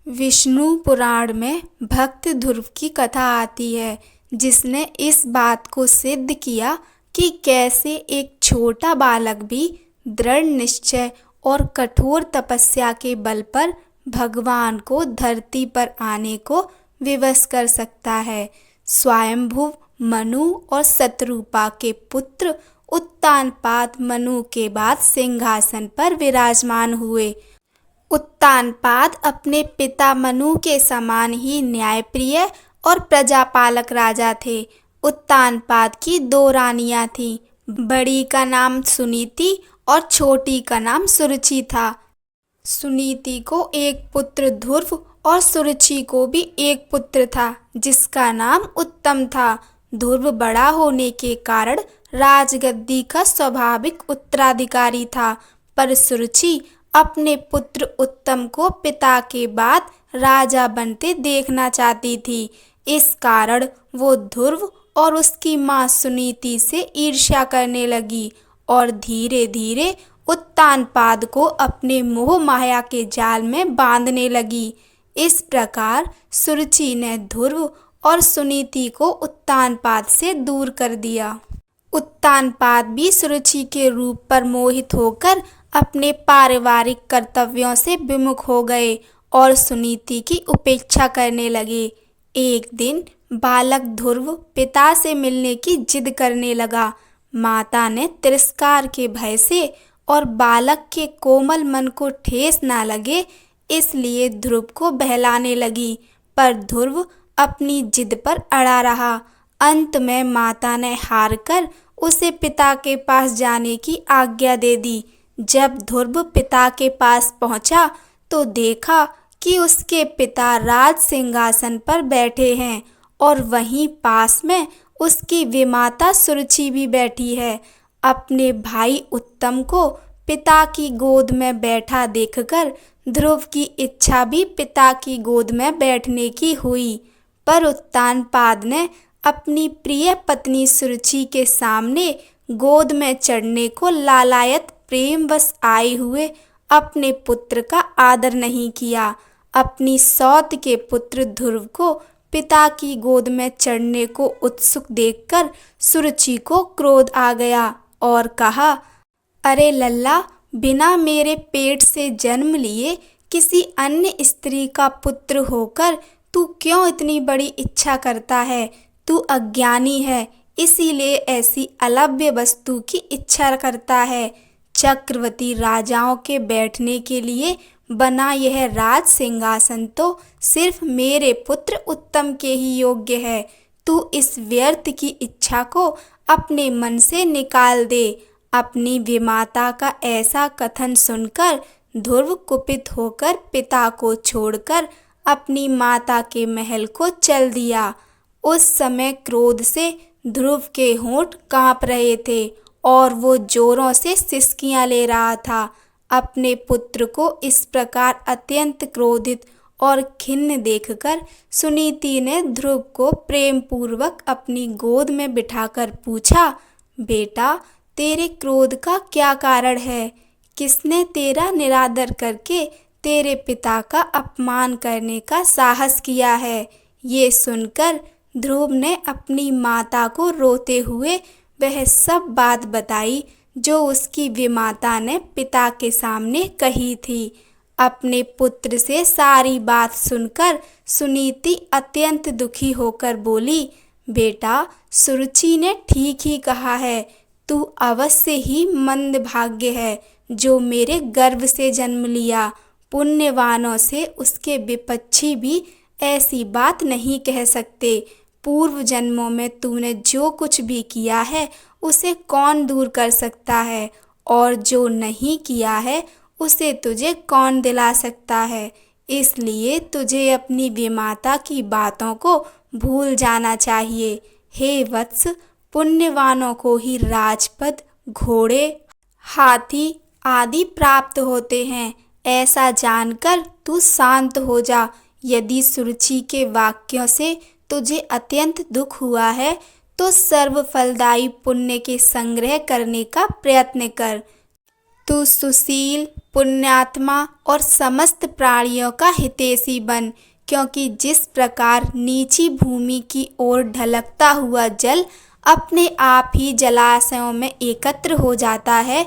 विष्णु पुराण में भक्त ध्रुव की कथा आती है, जिसने इस बात को सिद्ध किया कि कैसे एक छोटा बालक भी दृढ़ निश्चय और कठोर तपस्या के बल पर भगवान को धरती पर आने को विवश कर सकता है। स्वयंभुव मनु और शतरूपा के पुत्र उत्तानपाद मनु के बाद सिंहासन पर विराजमान हुए। उत्तानपाद अपने पिता मनु के समान ही न्यायप्रिय और प्रजापालक राजा थे। उत्तानपाद की दो रानियां थीं, बड़ी का नाम सुनीति और छोटी का नाम सुरुचि था। सुनीति को एक पुत्र ध्रुव और सुरुचि को भी एक पुत्र था, जिसका नाम उत्तम था। ध्रुव बड़ा होने के कारण राजगद्दी का स्वाभाविक उत्तराधिकारी था, पर सुरुचि अपने पुत्र उत्तम को पिता के बाद राजा बनते देखना चाहती थी। इस कारण वो ध्रुव और उसकी माँ सुनीति से ईर्ष्या करने लगी और धीरे धीरे उत्तानपाद को अपने मोह माया के जाल में बांधने लगी। इस प्रकार सुरुचि ने ध्रुव और सुनीति को उत्तानपाद से दूर कर दिया। उत्तानपाद भी सुरुचि के रूप पर मोहित होकर अपने पारिवारिक कर्तव्यों से विमुख हो गए और सुनीति की उपेक्षा करने लगे। एक दिन बालक ध्रुव पिता से मिलने की जिद करने लगा। माता ने तिरस्कार के भय से और बालक के कोमल मन को ठेस ना लगे, इसलिए ध्रुव को बहलाने लगी, पर ध्रुव अपनी जिद पर अड़ा रहा। अंत में माता ने हार कर उसे पिता के पास जाने की आज्ञा दे दी। जब ध्रुव पिता के पास पहुंचा तो देखा कि उसके पिता राज सिंहासन पर बैठे हैं और वहीं पास में उसकी विमाता सुरुचि भी बैठी है। अपने भाई उत्तम को पिता की गोद में बैठा देखकर ध्रुव की इच्छा भी पिता की गोद में बैठने की हुई, पर उत्तानपाद ने अपनी प्रिय पत्नी सुरुचि के सामने गोद में चढ़ने को लालायत प्रेमवश आए हुए अपने पुत्र का आदर नहीं किया। अपनी सौत के पुत्र ध्रुव को पिता की गोद में चढ़ने को उत्सुक देखकर सुरुचि को क्रोध आ गया और कहा, अरे लल्ला, बिना मेरे पेट से जन्म लिए किसी अन्य स्त्री का पुत्र होकर तू क्यों इतनी बड़ी इच्छा करता है? तू अज्ञानी है, इसीलिए ऐसी अलभ्य वस्तु की इच्छा करता है। चक्रवर्ती राजाओं के बैठने के लिए बना यह राज सिंहासन तो सिर्फ मेरे पुत्र उत्तम के ही योग्य है। तू इस व्यर्थ की इच्छा को अपने मन से निकाल दे। अपनी विमाता का ऐसा कथन सुनकर ध्रुव कुपित होकर पिता को छोड़कर अपनी माता के महल को चल दिया। उस समय क्रोध से ध्रुव के होंठ कांप रहे थे और वो जोरों से सिसकियां ले रहा था। अपने पुत्र को इस प्रकार अत्यंत क्रोधित और खिन्न देखकर सुनीति ने ध्रुव को प्रेम पूर्वक अपनी गोद में बिठाकर पूछा, बेटा, तेरे क्रोध का क्या कारण है? किसने तेरा निरादर करके तेरे पिता का अपमान करने का साहस किया है? ये सुनकर ध्रुव ने अपनी माता को रोते हुए वह सब बात बताई जो उसकी विमाता ने पिता के सामने कही थी। अपने पुत्र से सारी बात सुनकर सुनीति अत्यंत दुखी होकर बोली, बेटा, सुरुचि ने ठीक ही कहा है। तू अवश्य ही मंदभाग्य है जो मेरे गर्भ से जन्म लिया। पुण्यवानों से उसके विपक्षी भी ऐसी बात नहीं कह सकते। पूर्व जन्मों में तूने जो कुछ भी किया है उसे कौन दूर कर सकता है, और जो नहीं किया है उसे तुझे कौन दिला सकता है। इसलिए तुझे अपनी विमाता की बातों को भूल जाना चाहिए। हे वत्स, पुण्यवानों को ही राजपद, घोड़े, हाथी आदि प्राप्त होते हैं। ऐसा जानकर तू शांत हो जा। यदि सुरुचि के वाक्यों से तुझे अत्यंत दुख हुआ है तो सर्व फलदायी पुण्य के संग्रह करने का प्रयत्न कर। तू सुशील, पुण्यात्मा और समस्त प्राणियों का हितैषी बन, क्योंकि जिस प्रकार नीची भूमि की ओर ढलकता हुआ जल अपने आप ही जलाशयों में एकत्र हो जाता है,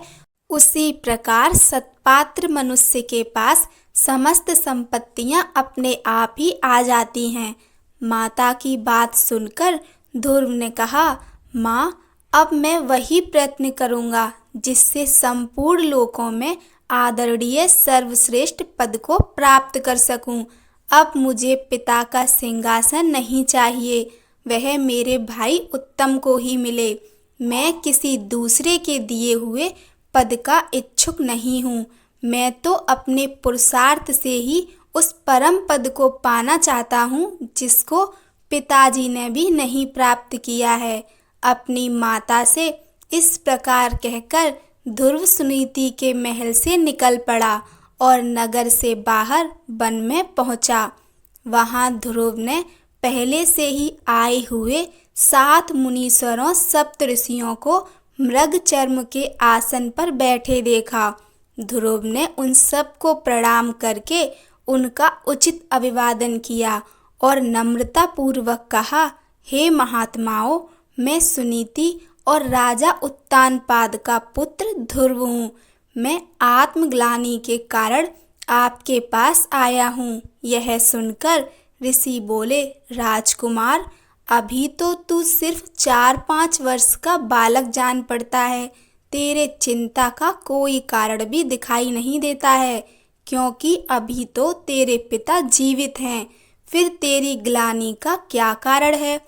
उसी प्रकार सत्पात्र मनुष्य के पास समस्त संपत्तियां अपने आप ही आ जाती हैं। माता की बात सुनकर ध्रुव ने कहा, माँ, अब मैं वही प्रयत्न करूँगा जिससे संपूर्ण लोकों में आदरणीय सर्वश्रेष्ठ पद को प्राप्त कर सकूं। अब मुझे पिता का सिंहासन नहीं चाहिए, वह मेरे भाई उत्तम को ही मिले। मैं किसी दूसरे के दिए हुए पद का इच्छुक नहीं हूँ। मैं तो अपने पुरुषार्थ से ही उस परम पद को पाना चाहता हूँ जिसको पिताजी ने भी नहीं प्राप्त किया है। अपनी माता से इस प्रकार कहकर ध्रुव सुनीति के महल से निकल पड़ा और नगर से बाहर वन में पहुंचा। वहां ध्रुव ने पहले से ही आए हुए 7 मुनीश्वरों सप्त ऋषियों को मृग चर्म के आसन पर बैठे देखा। ध्रुव ने उन सब को प्रणाम करके उनका उचित अभिवादन किया और नम्रता पूर्वक कहा, हे महात्माओं, मैं सुनीति और राजा उत्तानपाद का पुत्र ध्रुव हूँ। मैं आत्मग्लानि के कारण आपके पास आया हूँ। यह सुनकर ऋषि बोले, राजकुमार, अभी तो तू सिर्फ 4-5 वर्ष का बालक जान पड़ता है। तेरे चिंता का कोई कारण भी दिखाई नहीं देता है, क्योंकि अभी तो तेरे पिता जीवित हैं। फिर तेरी ग्लानि का क्या कारण है?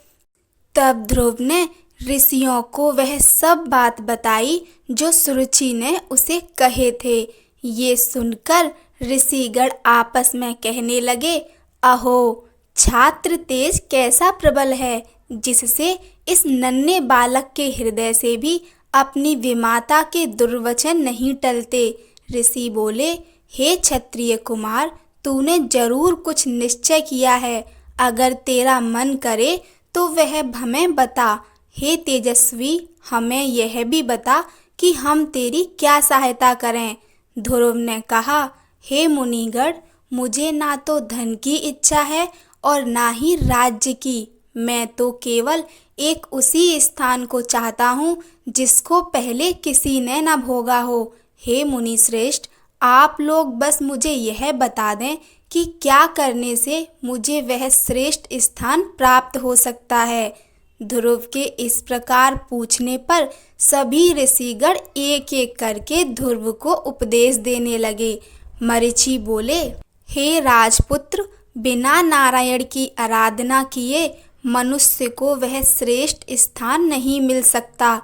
तब ध्रुव ने ऋषियों को वह सब बात बताई जो सुरुचि ने उसे कहे थे। ये सुनकर ऋषिगण आपस में कहने लगे, अहो, छात्र तेज कैसा प्रबल है, जिससे इस नन्हे बालक के हृदय से भी अपनी विमाता के दुर्वचन नहीं टलते। ऋषि बोले, हे क्षत्रिय कुमार, तूने जरूर कुछ निश्चय किया है। अगर तेरा मन करे तो वह हमें बता। हे तेजस्वी, हमें यह भी बता कि हम तेरी क्या सहायता करें। ध्रुव ने कहा, हे मुनिगण, मुझे ना तो धन की इच्छा है और ना ही राज्य की। मैं तो केवल एक उसी स्थान को चाहता हूँ जिसको पहले किसी ने न भोगा हो। हे मुनिश्रेष्ठ, आप लोग बस मुझे यह बता दें कि क्या करने से मुझे वह श्रेष्ठ स्थान प्राप्त हो सकता है। ध्रुव के इस प्रकार पूछने पर सभी ऋषिगण एक एक करके ध्रुव को उपदेश देने लगे। मरीचि बोले, हे राजपुत्र, बिना नारायण की आराधना किए मनुष्य को वह श्रेष्ठ स्थान नहीं मिल सकता,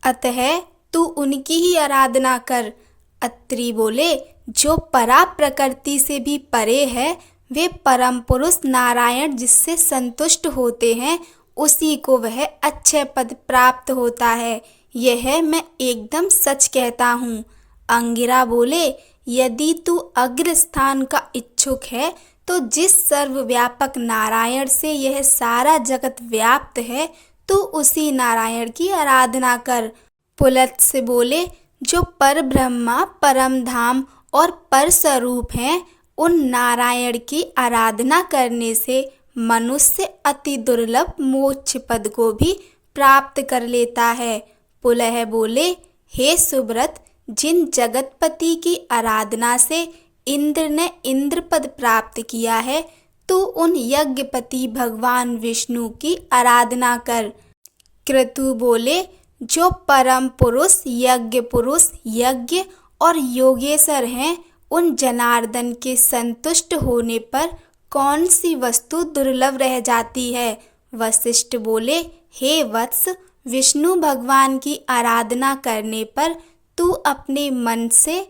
अतः तू उनकी ही आराधना कर। अत्रि बोले, जो परा प्रकृति से भी परे है, वे परम पुरुष नारायण जिससे संतुष्ट होते हैं, उसी को वह अच्छे पद प्राप्त होता है। यह मैं एकदम सच कहता हूँ। अंगिरा बोले, यदि तू अग्र स्थान का इच्छुक है तो जिस सर्वव्यापक नारायण से यह सारा जगत व्याप्त है, तू उसी नारायण की आराधना कर। पुलत्स्य बोले, जो पर ब्रह्मा, परम धाम और पर स्वरूप हैं, उन नारायण की आराधना करने से मनुष्य अति दुर्लभ मोक्ष पद को भी प्राप्त कर लेता है। पुलह बोले, हे सुब्रत, जिन जगतपति की आराधना से इंद्र ने इंद्र पद प्राप्त किया है, तू उन यज्ञपति भगवान विष्णु की आराधना कर। क्रतु बोले, जो परम पुरुष यज्ञ और योगेश्वर हैं, उन जनार्दन के संतुष्ट होने पर कौन सी वस्तु दुर्लभ रह जाती है। वशिष्ठ बोले, हे वत्स, विष्णु भगवान की आराधना करने पर तू अपने मन से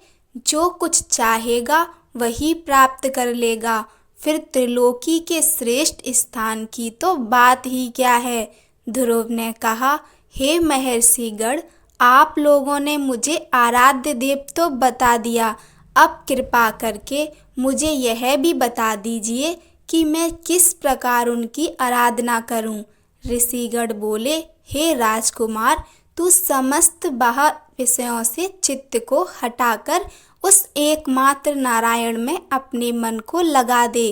जो कुछ चाहेगा वही प्राप्त कर लेगा। फिर त्रिलोकी के श्रेष्ठ स्थान की तो बात ही क्या है। ध्रुव ने कहा, हे महर्षिगण, आप लोगों ने मुझे आराध्य देव तो बता दिया, अब कृपा करके मुझे यह भी बता दीजिए कि मैं किस प्रकार उनकी आराधना करूं। ऋषिगण बोले, हे राजकुमार, तू समस्त विषयों से चित्त को हटाकर उस एकमात्र नारायण में अपने मन को लगा दे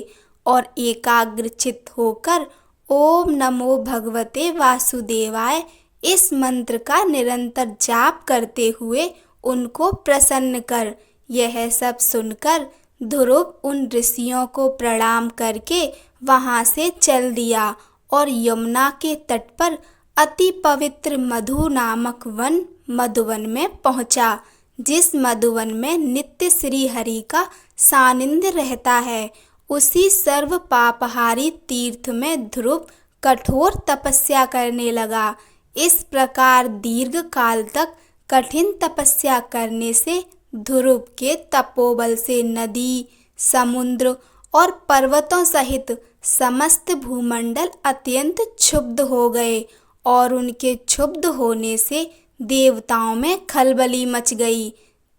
और एकाग्र चित्त होकर ओम नमो भगवते वासुदेवाय इस मंत्र का निरंतर जाप करते हुए उनको प्रसन्न कर। यह सब सुनकर ध्रुव उन ऋषियों को प्रणाम करके वहां से चल दिया और यमुना के तट पर अति पवित्र मधु नामक वन मधुवन में पहुंचा, जिस मधुवन में नित्य श्री हरि का सानिध्य रहता है। उसी सर्व पापहारी तीर्थ में ध्रुव कठोर तपस्या करने लगा। इस प्रकार दीर्घ काल तक कठिन तपस्या करने से ध्रुव के तपोबल से नदी, समुद्र और पर्वतों सहित समस्त भूमंडल अत्यंत क्षुब्ध हो गए और उनके क्षुब्ध होने से देवताओं में खलबली मच गई।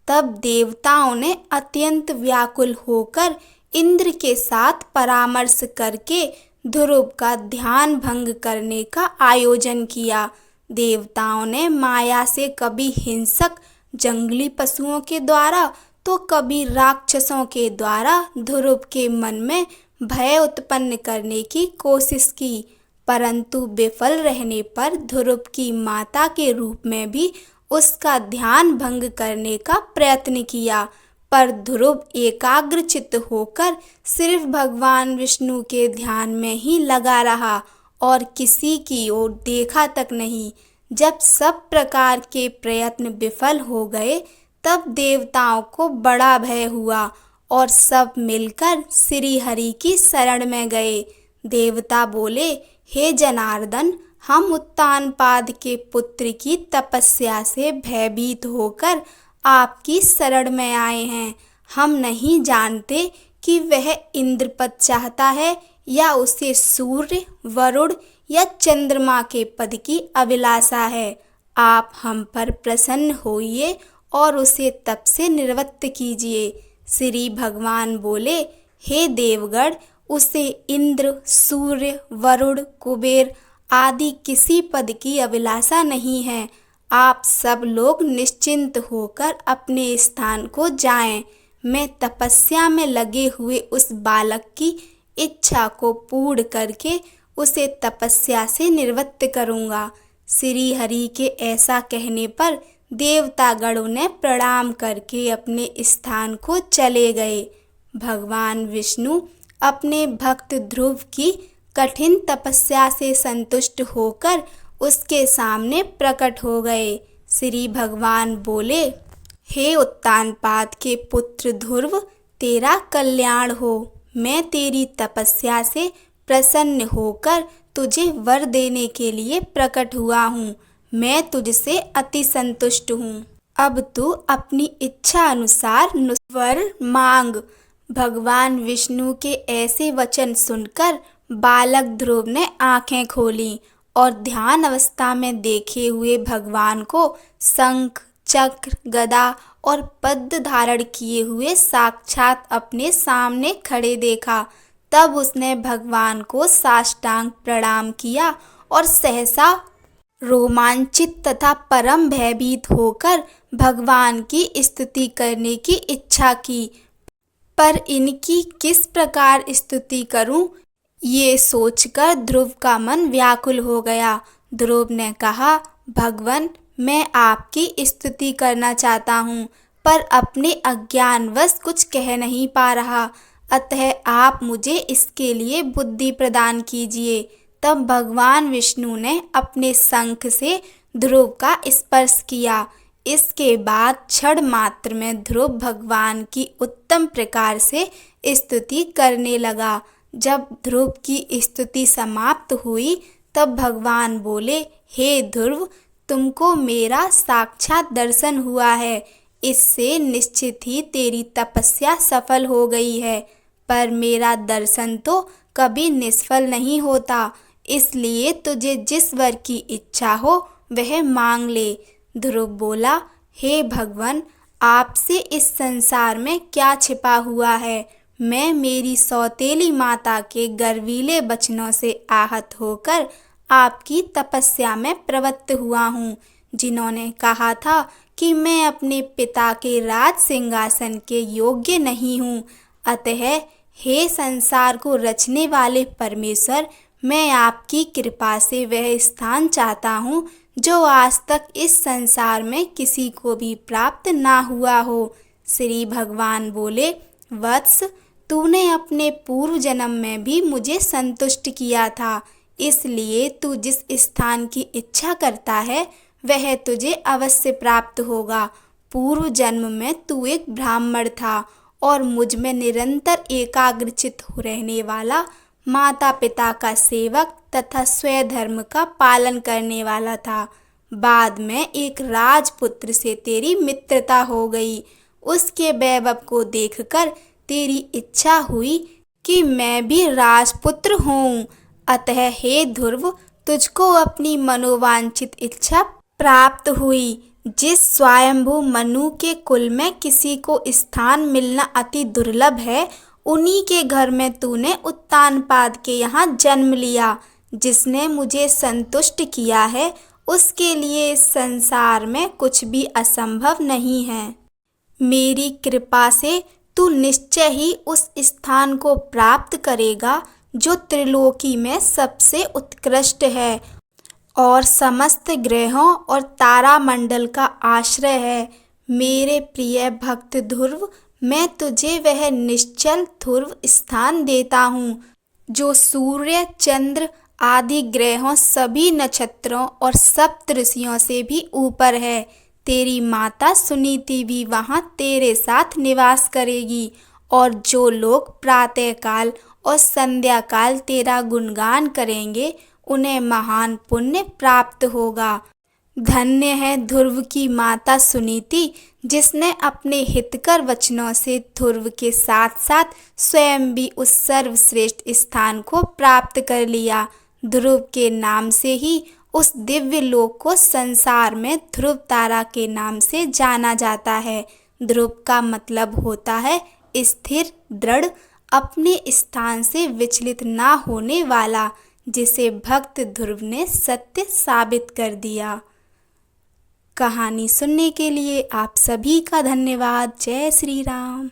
तब देवताओं ने अत्यंत व्याकुल होकर इंद्र के साथ परामर्श करके ध्रुव का ध्यान भंग करने का आयोजन किया। देवताओं ने माया से कभी हिंसक जंगली पशुओं के द्वारा तो कभी राक्षसों के द्वारा ध्रुव के मन में भय उत्पन्न करने की कोशिश की, परंतु विफल रहने पर ध्रुव की माता के रूप में भी उसका ध्यान भंग करने का प्रयत्न किया। पर ध्रुव एकाग्रचित्त होकर सिर्फ भगवान विष्णु के ध्यान में ही लगा रहा और किसी की ओर देखा तक नहीं। जब सब प्रकार के प्रयत्न विफल हो गए तब देवताओं को बड़ा भय हुआ और सब मिलकर श्री हरि की शरण में गए। देवता बोले, हे जनार्दन, हम उत्तानपाद के पुत्र की तपस्या से भयभीत होकर आपकी शरण में आए हैं। हम नहीं जानते कि वह इंद्रपद चाहता है या उसे सूर्य, वरुण या चंद्रमा के पद की अभिलाषा है। आप हम पर प्रसन्न होइए और उसे तप से निवृत्त कीजिए। श्री भगवान बोले, हे देवगण, उसे इंद्र, सूर्य, वरुण, कुबेर आदि किसी पद की अभिलाषा नहीं है। आप सब लोग निश्चिंत होकर अपने स्थान को जाएं। मैं तपस्या में लगे हुए उस बालक की इच्छा को पूर्ण करके उसे तपस्या से निवृत्त करूँगा। श्री हरि के ऐसा कहने पर देवतागणों ने प्रणाम करके अपने स्थान को चले गए। भगवान विष्णु अपने भक्त ध्रुव की कठिन तपस्या से संतुष्ट होकर उसके सामने प्रकट हो गए। श्री भगवान बोले, हे उत्तानपाद के पुत्र ध्रुव, तेरा कल्याण हो। मैं तेरी तपस्या से प्रसन्न होकर तुझे वर देने के लिए प्रकट हुआ हूँ। मैं तुझसे अति संतुष्ट हूँ। अब तू अपनी इच्छा अनुसार वर मांग। भगवान विष्णु के ऐसे वचन सुनकर बालक ध्रुव ने आंखें खोली और ध्यान अवस्था में देखे हुए भगवान को शंख, चक्र, गदा और पद्म धारण किए हुए साक्षात अपने सामने खड़े देखा। तब उसने भगवान को साष्टांग प्रणाम किया और सहसा रोमांचित तथा परम भयभीत होकर भगवान की स्तुति करने की इच्छा की। पर इनकी किस प्रकार स्तुति करूं, ये सोचकर ध्रुव का मन व्याकुल हो गया। ध्रुव ने कहा, भगवान, मैं आपकी स्तुति करना चाहता हूँ, पर अपने अज्ञानवश कुछ कह नहीं पा रहा, अतः आप मुझे इसके लिए बुद्धि प्रदान कीजिए। तब भगवान विष्णु ने अपने शंख से ध्रुव का स्पर्श किया। इसके बाद क्षण मात्र में ध्रुव भगवान की उत्तम प्रकार से स्तुति करने लगा। जब ध्रुव की स्तुति समाप्त हुई तब भगवान बोले, हे ध्रुव, तुमको मेरा साक्षात दर्शन हुआ है। इससे निश्चित ही तेरी तपस्या सफल हो गई है। पर मेरा दर्शन तो कभी निष्फल नहीं होता, इसलिए तुझे जिस वर की इच्छा हो वह मांग ले। ध्रुव बोला, हे भगवान, आपसे इस संसार में क्या छिपा हुआ है। मैं मेरी सौतेली माता के गर्वीले वचनों से आहत होकर आपकी तपस्या में प्रवृत्त हुआ हूँ। जिन्होंने कहा था कि मैं अपने पिता के राज सिंहासन के योग्य नहीं हूँ। अतः हे संसार को रचने वाले परमेश्वर, मैं आपकी कृपा से वह स्थान चाहता हूँ जो आज तक इस संसार में किसी को भी प्राप्त ना हुआ हो। श्री भगवान बोले, वत्स, तूने अपने पूर्व जन्म में भी मुझे संतुष्ट किया था, इसलिए तू जिस स्थान की इच्छा करता है वह तुझे अवश्य प्राप्त होगा। पूर्व जन्म में तू एक ब्राह्मण था और मुझ में निरंतर एकाग्रचित रहने वाला, माता पिता का सेवक तथा स्वधर्म का पालन करने वाला था। बाद में एक राजपुत्र से तेरी मित्रता हो गई। उसके वैभव को देखकर तेरी इच्छा हुई कि मैं भी राजपुत्र हूँ। अतः हे ध्रुव, तुझको अपनी मनोवांछित इच्छा प्राप्त हुई। जिस स्वयंभू मनु के कुल में किसी को स्थान मिलना अति दुर्लभ है, उन्हीं के घर में तूने उत्तानपाद के यहाँ जन्म लिया। जिसने मुझे संतुष्ट किया है उसके लिए इस संसार में कुछ भी असंभव नहीं है। मेरी कृपा से तू निश्चय ही उस स्थान को प्राप्त करेगा जो त्रिलोकी में सबसे उत्कृष्ट है और समस्त ग्रहों और तारामंडल का आश्रय है। मेरे प्रिय भक्त ध्रुव, मैं तुझे वह निश्चल ध्रुव स्थान देता हूँ जो सूर्य, चंद्र आदि ग्रहों, सभी नक्षत्रों और सप्तऋषियों से भी ऊपर है। तेरी माता सुनीति भी वहाँ तेरे साथ निवास करेगी और जो लोग प्रातःकाल और संध्या काल तेरा गुणगान करेंगे उन्हें महान पुण्य प्राप्त होगा। धन्य है ध्रुव की माता सुनीति, जिसने अपने हितकर वचनों से ध्रुव के साथ साथ स्वयं भी उस सर्वश्रेष्ठ स्थान को प्राप्त कर लिया। ध्रुव के नाम से ही उस दिव्य लोक को संसार में ध्रुव तारा के नाम से जाना जाता है। ध्रुव का मतलब होता है स्थिर, दृढ़, अपने स्थान से विचलित ना होने वाला, जिसे भक्त ध्रुव ने सत्य साबित कर दिया। कहानी सुनने के लिए आप सभी का धन्यवाद। जय श्री राम।